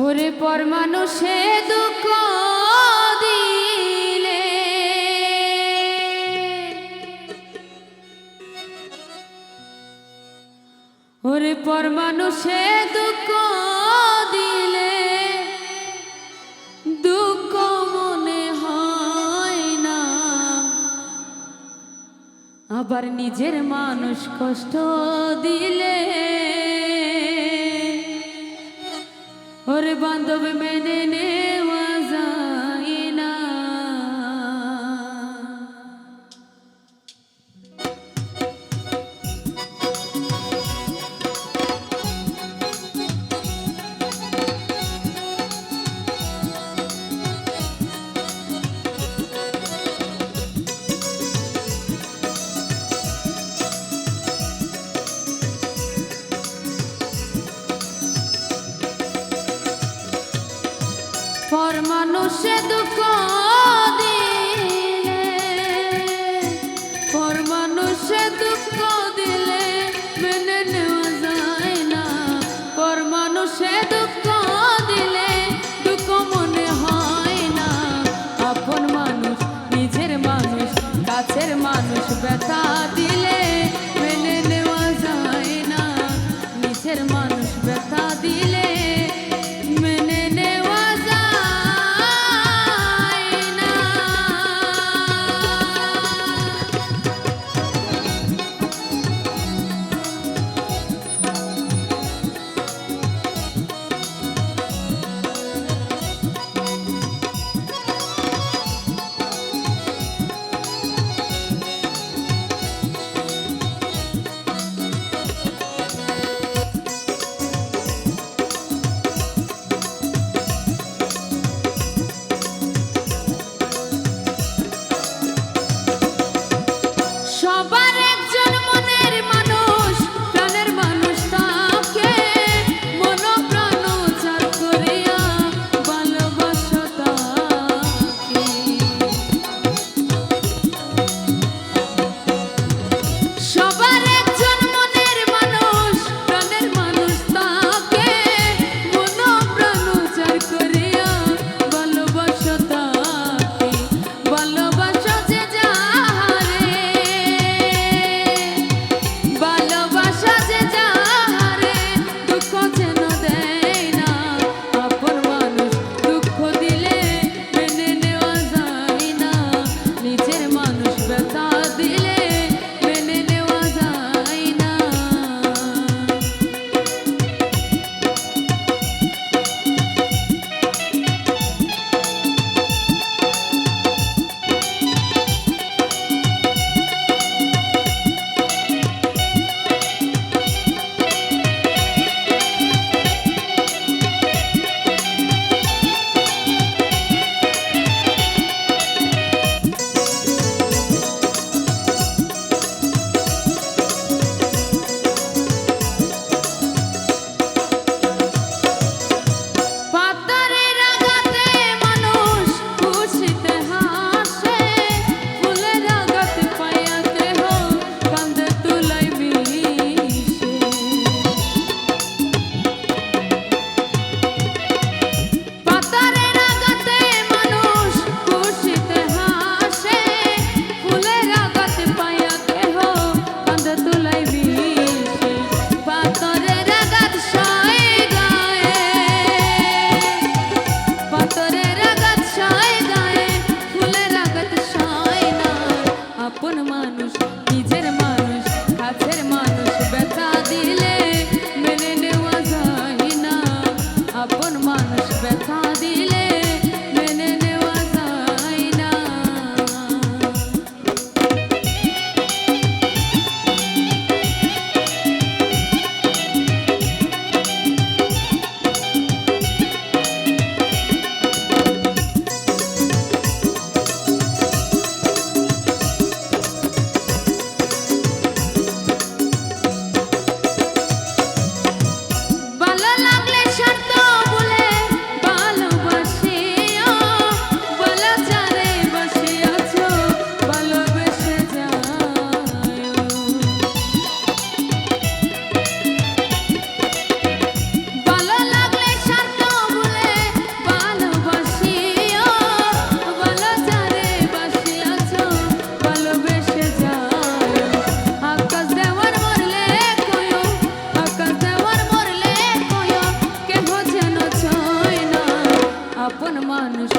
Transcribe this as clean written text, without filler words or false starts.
ওরে পর মানুষে দুঃখ দিলে ওরে পর মানুষে দুঃখ দিলে দুঃখ মনে হয় না, আবার নিজের মানুষ কষ্ট দিলে ওরে বান্ধব মেনে নেওয়া যায় না। পর মানুষে দুঃখ দিলে পর মানুষে দুঃখ দিলে মেনে নেওয়া যায় না, পর মানুষে দুঃখ দিলে দুঃখ মনে হয় না, আপন মানুষ নিজের মানুষ কাছের মানুষ ব্যথা দিলে মেনে নেওয়া যায় না, নিজের মানুষ ব্যথা দিলে মেনে নেওয়া আপন মানুষ